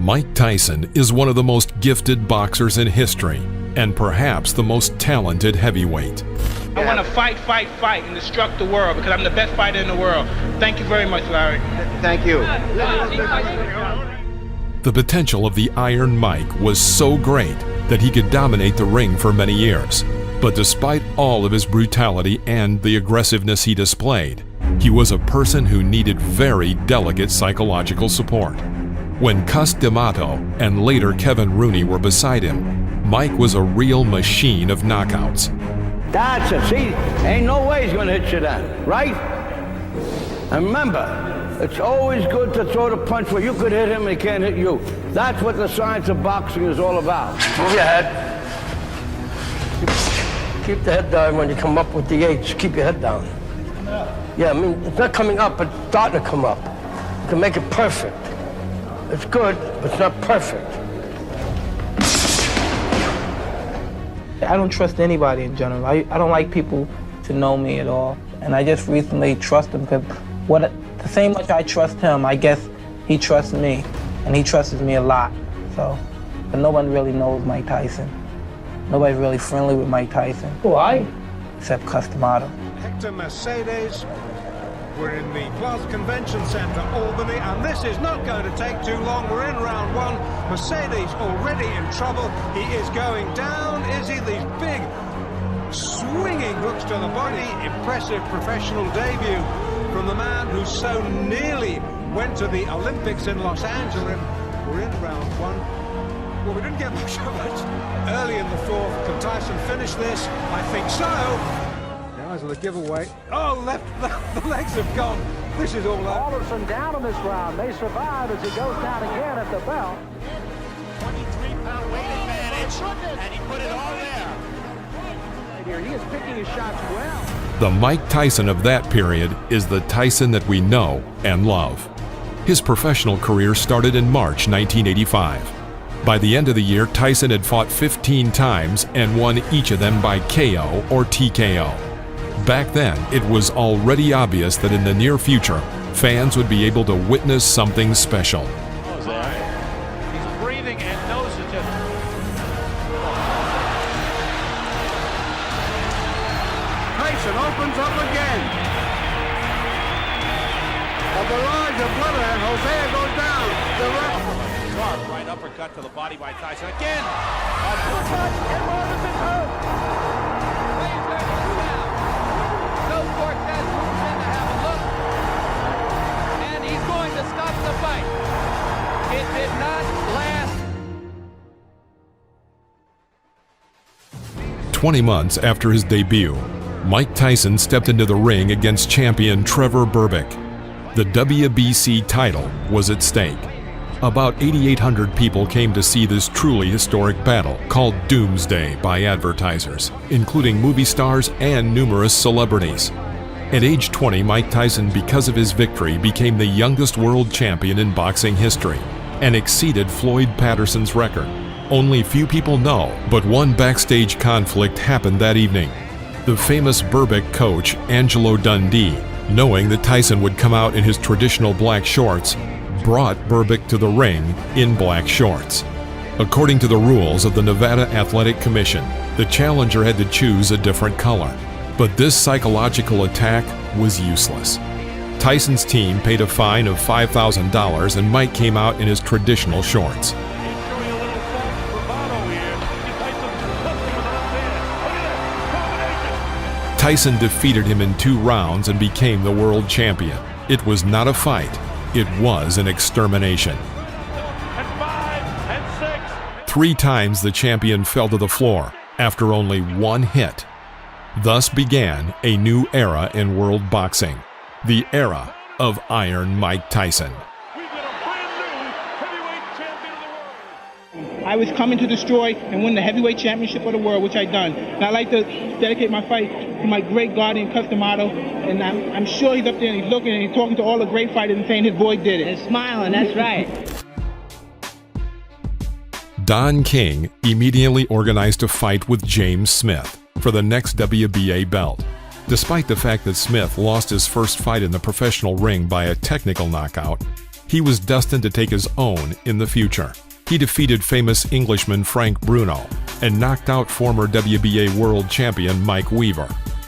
Maik Tayson is one of the most gifted boxers in history and perhaps the most talented heavyweight. I want to fight, and destruct the world because I'm the best fighter in the world. Thank you very much, Larry. Thank you. The potential of the Iron Mike was so great that he could dominate the ring for many years. But despite all of his brutality and the aggressiveness he displayed, he was a person who needed very delicate psychological support. When Cus D'Amato and later Kevin Rooney were beside him, Mike was a real machine of knockouts. That's it. See, ain't no way he's going to hit you then, right? And remember, it's always good to throw the punch where you could hit him and he can't hit you. That's what the science of boxing is all about. Move your head. Keep the head down when you come up with the H. Keep your head down. Yeah, I mean, it's not coming up, but it's starting to come up. You can make it perfect. It's good, but it's not perfect. I don't trust anybody in general. I don't like people to know me at all. And I just recently trust him because the same much I trust him, I guess he trusts me. And he trusts me a lot. So, but no one really knows Maik Tayson. Nobody's really friendly with Maik Tayson. Why? Except Cus D'Amato. Hector Mercedes. We're in the Plaza Convention Center, Albany, and this is not going to take too long. We're in round one. Mercedes already in trouble. He is going down. Is he? These big swinging hooks to the body. Impressive professional debut from the man who so nearly went to the Olympics in Los Angeles. We're in round one. Well, we didn't get much of it early in the fourth. Can Tyson finish this? I think so. Now is the giveaway. Oh, the legs have gone. This is all out. Alderson down in this round. They survive as he goes down again at the bell. 23-pound weight advantage, and he put it all there. Right here, he is picking his shots well. The Maik Tayson of that period is the Tyson that we know and love. His professional career started in March 1985. By the end of the year, Tyson had fought 15 times and won each of them by KO or TKO. Back then, it was already obvious that in the near future, fans would be able to witness something special. He's breathing and knows it just... Tyson opens up again. A barrage of blood, and Hosea goes down. The ref. Sharp right uppercut to the body by Tyson. Again! Uppercut, and Robinson hurt. He's ready to go down. No Cortez moves in to have a look. And he's going to stop the fight. It did not last. 20 months after his debut, Maik Tayson stepped into the ring against champion Trevor Berbick. The WBC title was at stake. About 8,800 people came to see this truly historic battle, called Doomsday by advertisers, including movie stars and numerous celebrities. At age 20, Maik Tayson, because of his victory, became the youngest world champion in boxing history and exceeded Floyd Patterson's record. Only few people know, but one backstage conflict happened that evening. The famous Berbick coach, Angelo Dundee, knowing that Tyson would come out in his traditional black shorts, brought Berbick to the ring in black shorts. According to the rules of the Nevada Athletic Commission, the challenger had to choose a different color. But this psychological attack was useless. Tyson's team paid a fine of $5,000 and Mike came out in his traditional shorts. Tyson defeated him in 2 rounds and became the world champion. It was not a fight. It was an extermination. 3 times the champion fell to the floor after only 1 hit. Thus began a new era in world boxing, the era of Iron Maik Tayson. I was coming to destroy and win the heavyweight championship of the world, which I done. And I'd like to dedicate my fight to my great guardian, Cus D'Amato. And I'm sure he's up there and he's looking and he's talking to all the great fighters and saying his boy did it. He's smiling, that's right. Don King immediately organized a fight with James Smith for the next WBA belt. Despite the fact that Smith lost his first fight in the professional ring by a technical knockout, He was destined to take his own in the future. He defeated famous Englishman Frank Bruno and knocked out former WBA world champion Mike Weaver.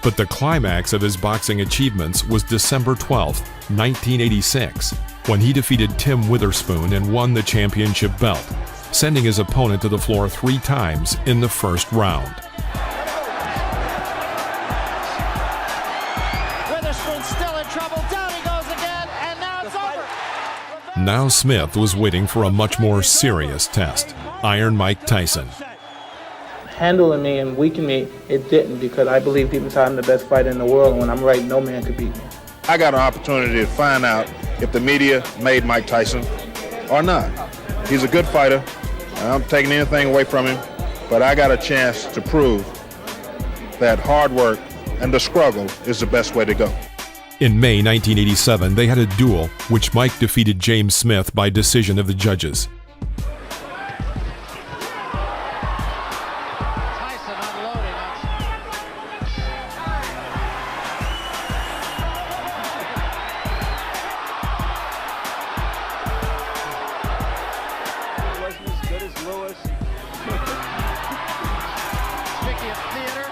But the climax of his boxing achievements was December 12, 1986, when he defeated Tim Witherspoon and won the championship belt, sending his opponent to the floor 3 times in the first round. Witherspoon's still in trouble. Down he goes again, and now it's over. Now Smith was waiting for a much more serious test. Iron Mike Tyson. Handling me and weakening me, it didn't, because I believe deep inside I'm the best fighter in the world, and when I'm right, no man could beat me. I got an opportunity to find out if the media made Mike Tyson or not. He's a good fighter. I'm taking anything away from him, but I got a chance to prove that hard work and the struggle is the best way to go. In May 1987, they had a duel, which Mike defeated James Smith by decision of the judges. Tyson unloading on Wasn't as good as Lewis. Speaking of theater,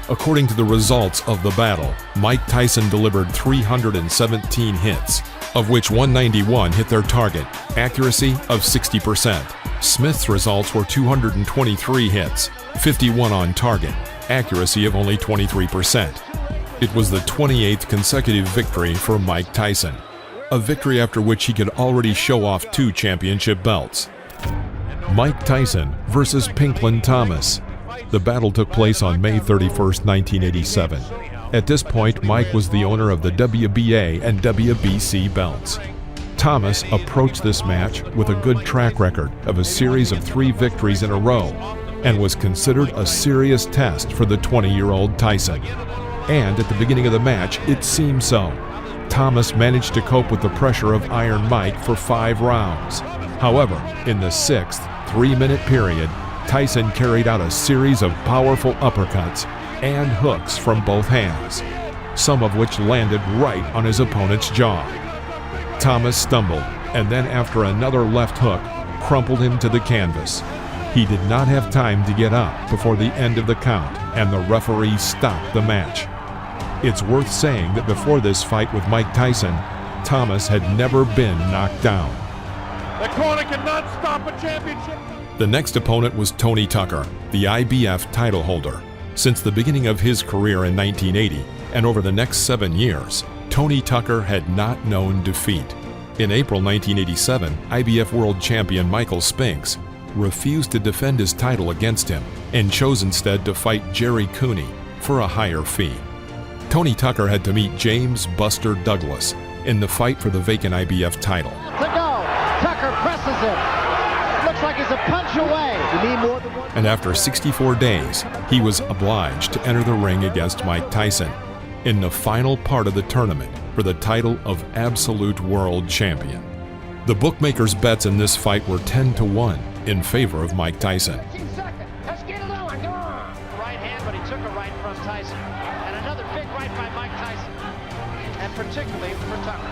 According to the results of the battle, Mike Tyson delivered 317 hits, of which 191 hit their target, accuracy of 60%. Smith's results were 223 hits, 51 on target, accuracy of only 23%. It was the 28th consecutive victory for Mike Tyson, a victory after which he could already show off 2 championship belts. Mike Tyson versus Pinklon Thomas. The battle took place on May 31, 1987. At this point, Mike was the owner of the WBA and WBC belts. Thomas approached this match with a good track record of a series of 3 victories in a row and was considered a serious test for the 20-year-old Tyson. And at the beginning of the match, it seemed so. Thomas managed to cope with the pressure of Iron Mike for 5 rounds. However, in the 6th 3-minute period, Tyson carried out a series of powerful uppercuts and hooks from both hands, some of which landed right on his opponent's jaw. Thomas stumbled, and then after another left hook, crumpled him to the canvas. He did not have time to get up before the end of the count, and the referee stopped the match. It's worth saying that before this fight with Mike Tyson, Thomas had never been knocked down. The corner cannot stop a championship. The next opponent was Tony Tucker, the IBF title holder. Since the beginning of his career in 1980 and over the next 7 years, Tony Tucker had not known defeat. In April 1987, IBF world champion Michael Spinks refused to defend his title against him and chose instead to fight Jerry Cooney for a higher fee. Tony Tucker had to meet James Buster Douglas in the fight for the vacant IBF title. to go. Tucker presses him. Looks like he's a punch away. You need more than one. And after 64 days, he was obliged to enter the ring against Mike Tyson in the final part of the tournament for the title of Absolute World Champion. The bookmakers' bets in this fight were 10-1 in favor of Mike Tyson. Right hand, but he took a right from Tyson. And another big right by Mike Tyson. And particularly for Tucker.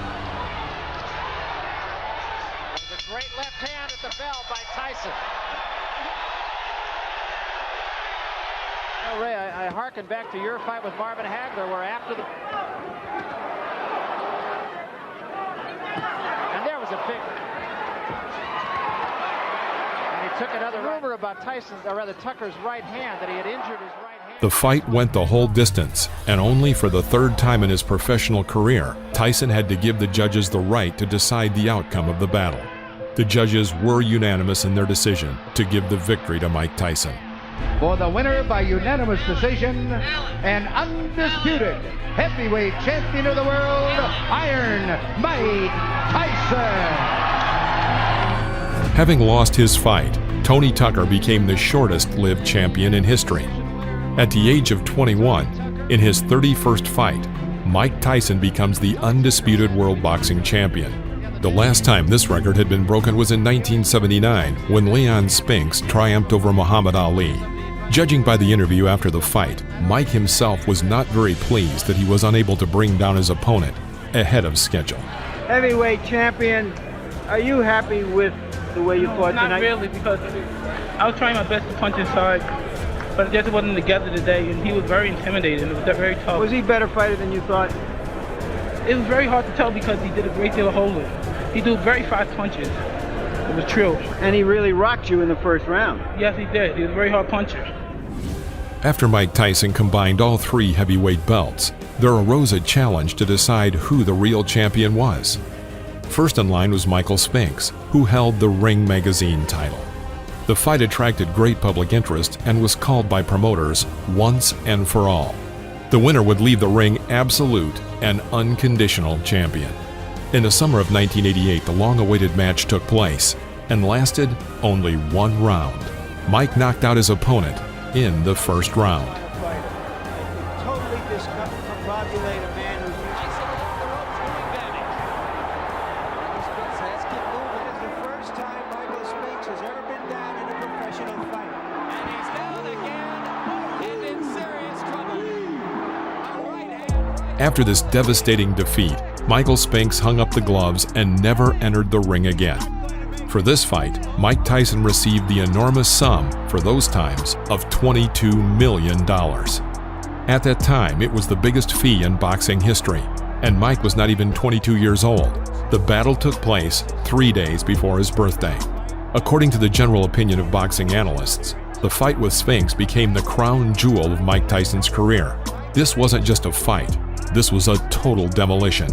There's a great left hand at the bell by Tyson. Ray, I hearken back to your fight with Marvin Hagler, where after the... And there was a big... And he took another rumor about Tyson's, or rather Tucker's right hand, that he had injured his right hand. The fight went the whole distance, and only for the 3rd time in his professional career, Tyson had to give the judges the right to decide the outcome of the battle. The judges were unanimous in their decision to give the victory to Mike Tyson. For the winner by unanimous decision, an undisputed heavyweight champion of the world, Iron Mike Tyson. Having lost his fight, Tony Tucker became the shortest-lived champion in history. At the age of 21, in his 31st fight, Mike Tyson becomes the undisputed world boxing champion. The last time this record had been broken was in 1979, when Leon Spinks triumphed over Muhammad Ali. Judging by the interview after the fight, Mike himself was not very pleased that he was unable to bring down his opponent ahead of schedule. heavyweight champion. Are you happy with the way you fought tonight? Not really, because I was trying my best to punch inside, but it just wasn't together today, and he was very intimidating. It was very tough. Was he a better fighter than you thought? It was very hard to tell because he did a great deal of holding. He threw very fast punches. It was true. And he really rocked you in the first round. Yes, he did. He was a very hard puncher. After Maik Tayson combined all 3 heavyweight belts, there arose a challenge to decide who the real champion was. First in line was Michael Spinks, who held the Ring magazine title. The fight attracted great public interest and was called by promoters once and for all. The winner would leave the ring absolute and unconditional champion. In the summer of 1988, the long-awaited match took place and lasted only 1 round. Mike knocked out his opponent in the first round. Totally discombobulate a man who's Let's keep moving. It's the first time Michael Spinks has ever been down in a professional fight. And he's down again and in serious trouble. A right hand. After this devastating defeat, Michael Spinks hung up the gloves and never entered the ring again. For this fight, Maik Tayson received the enormous sum, for those times, of $22 million. At that time, it was the biggest fee in boxing history, and Mike was not even 22 years old. The battle took place 3 days before his birthday. According to the general opinion of boxing analysts, the fight with Spinks became the crown jewel of Maik Tayson's career. This wasn't just a fight, this was a total demolition.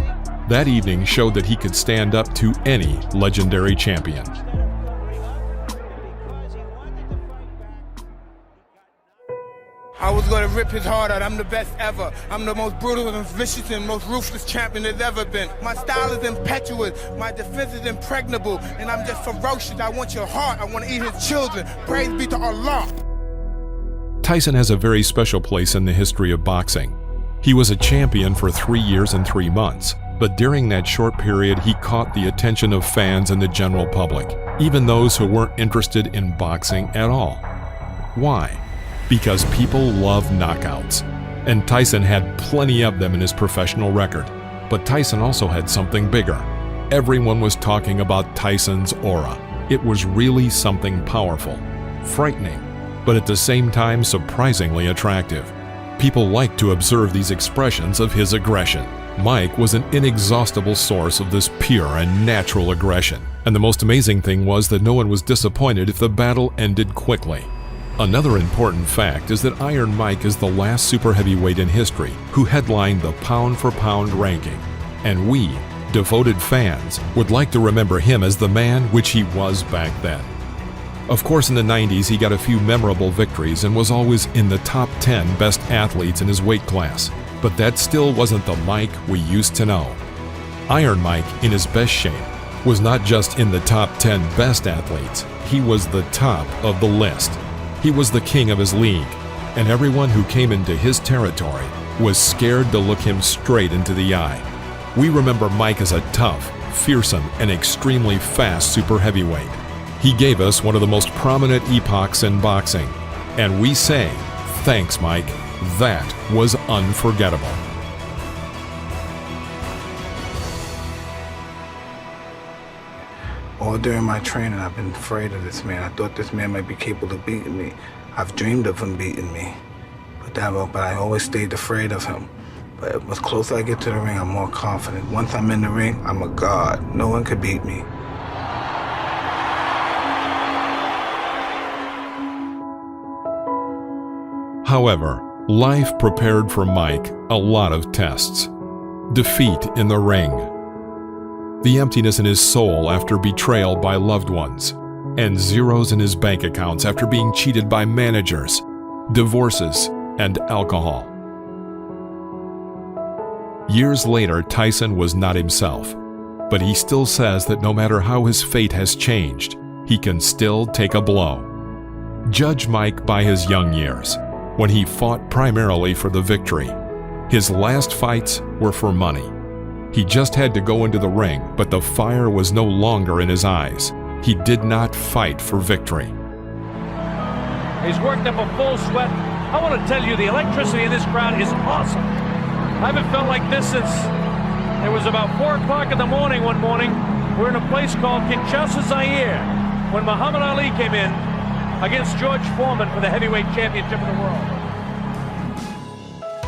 That evening showed that he could stand up to any legendary champion. I was going to rip his heart out. I'm the best ever. I'm the most brutal and vicious and most ruthless champion there's ever been. My style is impetuous. My defense is impregnable. And I'm just ferocious. I want your heart. I want to eat his children. Praise be to Allah. Tayson has a very special place in the history of boxing. He was a champion for 3 years and 3 months. But during that short period, he caught the attention of fans and the general public, even those who weren't interested in boxing at all. Why? Because people love knockouts, and Tayson had plenty of them in his professional record. But Tayson also had something bigger. Everyone was talking about Tayson's aura. It was really something powerful, frightening, but at the same time surprisingly attractive. People liked to observe these expressions of his aggression. Mike was an inexhaustible source of this pure and natural aggression, and the most amazing thing was that no one was disappointed if the battle ended quickly. Another important fact is that Iron Mike is the last super heavyweight in history who headlined the pound-for-pound ranking, and we, devoted fans, would like to remember him as the man which he was back then. Of course, in the 90s, he got a few memorable victories and was always in the top 10 best athletes in his weight class. But that still wasn't the Mike we used to know. Iron Mike, in his best shape, was not just in the top 10 best athletes, he was the top of the list. He was the king of his league, and everyone who came into his territory was scared to look him straight into the eye. We remember Mike as a tough, fearsome, and extremely fast super heavyweight. He gave us one of the most prominent epochs in boxing, and we say, thanks, Mike. That was unforgettable. All during my training, I've been afraid of this man. I thought this man might be capable of beating me. I've dreamed of him beating me. But I always stayed afraid of him. But as closer I get to the ring, I'm more confident. Once I'm in the ring, I'm a god. No one could beat me. However, life prepared for Mike a lot of tests. Defeat in the ring, the emptiness in his soul after betrayal by loved ones, and zeros in his bank accounts after being cheated by managers, divorces, and alcohol. Years later, Tayson was not himself, but he still says that no matter how his fate has changed, he can still take a blow. Judge Mike by his young years, when he fought primarily for the victory. His last fights were for money. He just had to go into the ring, but the fire was no longer in his eyes. He did not fight for victory. He's worked up a full sweat. I want to tell you, the electricity in this crowd is awesome. I haven't felt like this since It was about 4 o'clock in the morning one morning. We're in a place called Kinshasa, Zaire, when Muhammad Ali came in against George Foreman for the heavyweight championship of the world.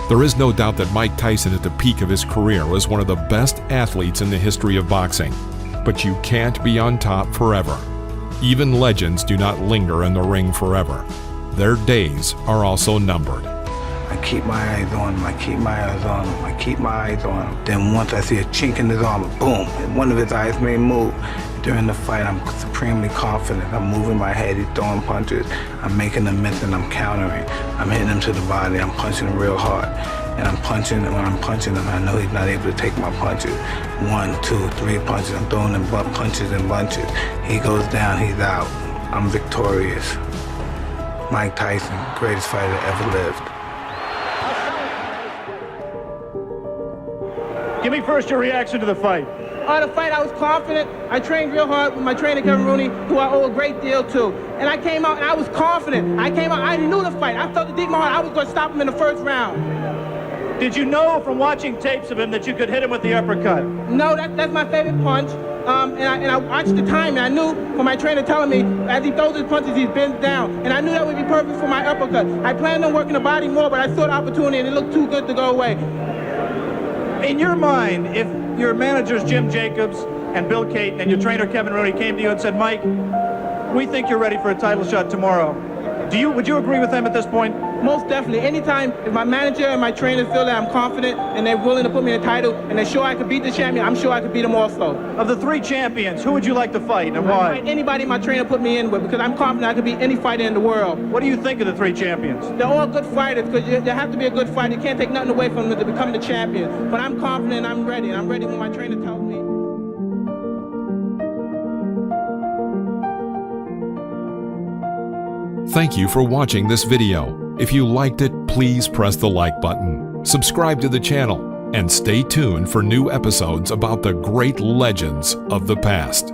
There is no doubt that Mike Tyson at the peak of his career was one of the best athletes in the history of boxing. But you can't be on top forever. Even legends do not linger in the ring forever. Their days are also numbered. I keep my eyes on him, I keep my eyes on him, I keep my eyes on him. Then once I see a chink in his armor, boom, and one of his eyes may move. During the fight, I'm supremely confident. I'm moving my head, he's throwing punches. I'm making a miss and I'm countering. I'm hitting him to the body, I'm punching real hard. And I'm punching, and when I'm punching him, I know he's not able to take my punches. 1, 2, 3 punches, I'm throwing him punches and bunches. He goes down, he's out. I'm victorious. Mike Tyson, greatest fighter that ever lived. Give me first your reaction to the fight. The fight, I was confident. I trained real hard with my trainer, Kevin Rooney, who I owe a great deal to. And I came out and I was confident. I knew the fight. I felt it deep in my heart. I was going to stop him in the first round. Did you know from watching tapes of him that you could hit him with the uppercut? No, that's my favorite punch. And I watched the time, and I knew from my trainer telling me, as he throws his punches, he bends down. And I knew that would be perfect for my uppercut. I planned on working the body more, but I saw the opportunity, and it looked too good to go away. In your mind, if your managers Jim Jacobs and Bill Caton and your trainer Kevin Rooney came to you and said, Mike, we think you're ready for a title shot tomorrow, would you agree with them at this point? Most definitely. Anytime if my manager and my trainers feel that I'm confident and they're willing to put me in a title and they're sure I could beat the champion, I'm sure I could beat them also. Of the 3 champions, who would you like to fight and why? Anybody my trainer put me in with, because I'm confident I could beat any fighter in the world. What do you think of the 3 champions? They're all good fighters, because you have to be a good fighter. You can't take nothing away from them to become the champion. But I'm confident, I'm ready, and I'm ready when my trainer tells me. Thank you for watching this video. If you liked it, please press the like button, subscribe to the channel, and stay tuned for new episodes about the great legends of the past.